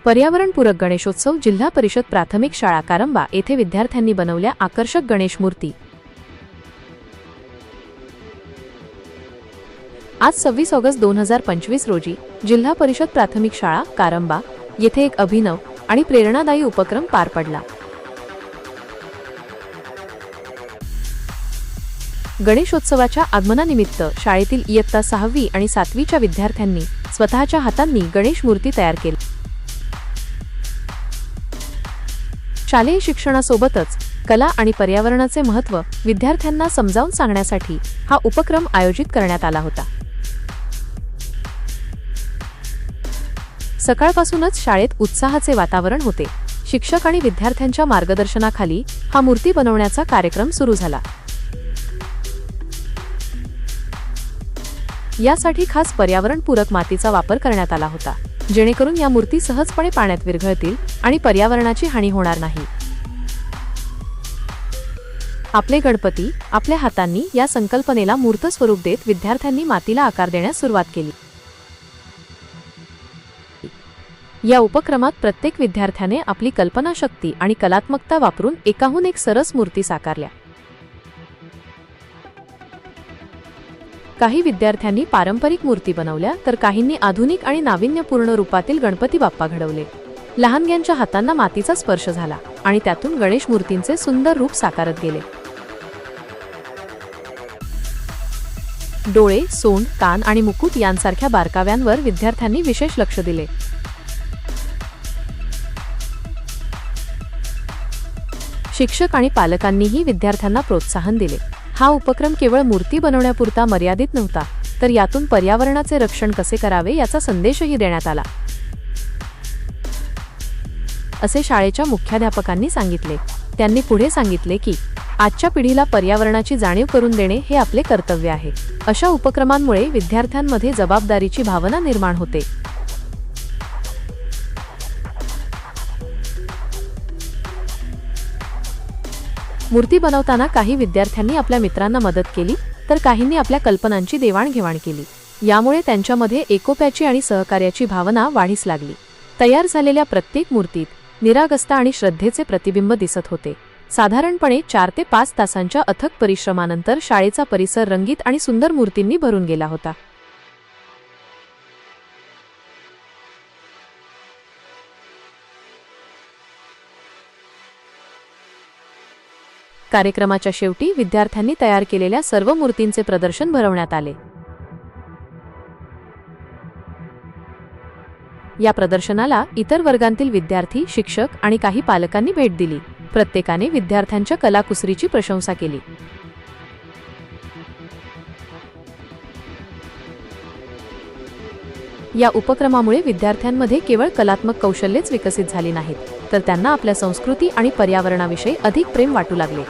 पर्यावरणपूरक गणेशोत्सव जिल्हा परिषद प्राथमिक शाळा कारंबा येथे विद्यार्थ्यांनी बनवल्या आकर्षक गणेश मूर्ती। आज 26 ऑगस्ट 2025 रोजी जिल्हा परिषद प्राथमिक शाळा कारंबा येथे एक अभिनव आणि प्रेरणादायी उपक्रम पार पडला। गणेशोत्सवाच्या आगमनानिमित्त शाळेतील इयत्ता 6वी आणि 7वीच्या विद्यार्थ्यांनी स्वतःच्या हातांनी गणेश मूर्ती तयार केली। शालेय शिक्षणासोबतच कला आणि पर्यावरणाचे महत्त्व विद्यार्थ्यांना समजावून सांगण्यासाठी हा उपक्रम आयोजित करण्यात आला होता। सकाळपासूनच शाळेत उत्साहाचे वातावरण होते। शिक्षक आणि विद्यार्थ्यांच्या मार्गदर्शनाखाली हा मूर्ती बनवण्याचा कार्यक्रम सुरू झाला। यासाठी खास पर्यावरणपूरक मातीचा वापर करण्यात आला होता, जेणेकरून या मूर्ती सहजपणे पाण्यात विरघळतील आणि पर्यावरणाची हानी होणार नाही। आपले गणपती आपल्या हातांनी या संकल्पनेला मूर्त स्वरूप देत विद्यार्थ्यांनी मातीला आकार देण्यास सुरुवात केली। या उपक्रमात प्रत्येक विद्यार्थ्याने आपली कल्पनाशक्ती आणि कलात्मकता वापरून एकाहून एक सरस मूर्ती साकारल्या। काही विद्यार्थ्यांनी पारंपरिक मूर्ती बनवल्या तर काहींनी आधुनिक आणि नाविन्यपूर्ण रूपातील गणपती बाप्पा घडवले। लहानग्यांच्या हातांना मातीचा स्पर्श झाला आणि त्यातून गणेश मूर्तींचे सुंदर रूप साकारत गेले। डोळे, सोंड, कान आणि मुकुट यांसारख्या बारकाव्यांवर विद्यार्थ्यांनी विशेष लक्ष दिले। शिक्षक आणि पालकांनीही विद्यार्थ्यांना प्रोत्साहन दिले। हा उपक्रम केवळ मूर्ती बनवण्यापुरता मर्यादित नव्हता, तर यातून पर्यावरणाचे रक्षण कसे करावे याचा संदेशही देण्यात आला, असे शाळेच्या मुख्याध्यापकांनी सांगितले। त्यांनी पुढे सांगितले की आजच्या पिढीला पर्यावरणाची जाणीव करून देणे हे आपले कर्तव्य आहे। अशा उपक्रमांमुळे विद्यार्थ्यांमध्ये जबाबदारीची भावना निर्माण होते। मूर्ती बनवताना काही विद्यार्थ्यांनी आपल्या मित्रांना मदत केली तर काहींनी आपल्या कल्पनांची देवाणघेवाण केली। यामुळे त्यांच्यामध्ये एकोप्याची आणि सहकार्याची भावना वाढीस लागली। तयार झालेल्या प्रत्येक मूर्तीत निरागसता आणि श्रद्धेचे प्रतिबिंब दिसत होते। साधारणपणे 4 ते 5 तासांच्या अथक परिश्रमानंतर शाळेचा परिसर रंगीत आणि सुंदर मूर्तींनी भरून गेला होता। कार्यक्रमाच्या शेवटी विद्यार्थ्यांनी तयार केलेल्या सर्व मूर्तींचे प्रदर्शन भरवण्यात आले। या प्रदर्शनाला इतर वर्गांतील विद्यार्थी, शिक्षक आणि काही पालकांनी भेट दिली। प्रत्येकाने विद्यार्थ्यांच्या कलाकुसरीची प्रशंसा केली। या उपक्रमामुळे विद्यार्थ्यांमध्ये केवळ कलात्मक कौशल्यच विकसित झाली नाहीत, तर त्यांना आपल्या संस्कृती आणि पर्यावरणाविषयी अधिक प्रेम वाटू लागले।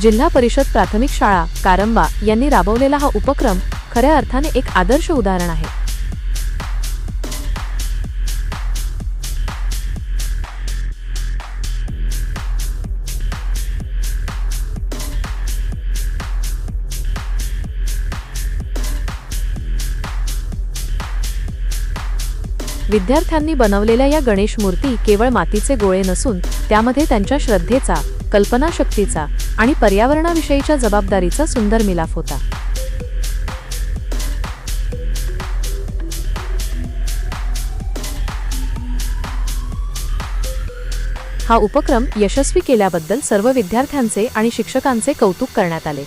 जिल्हा परिषद प्राथमिक शाळा कारंबा यांनी राबवलेला हा उपक्रम खऱ्या अर्थाने एक आदर्श उदाहरण आहे। विद्यार्थ्यांनी बनवलेल्या या गणेश मूर्ती केवळ मातीचे गोळे नसून त्यामध्ये त्यांच्या श्रद्धेचा, कल्पनाशक्तीचा आणि पर्यावरणाविषयीच्या जबाबदारीचा सुंदर मिलाफ होता। हा उपक्रम यशस्वी केल्याबद्दल सर्व विद्यार्थ्यांचे आणि शिक्षकांचे कौतुक करण्यात आले।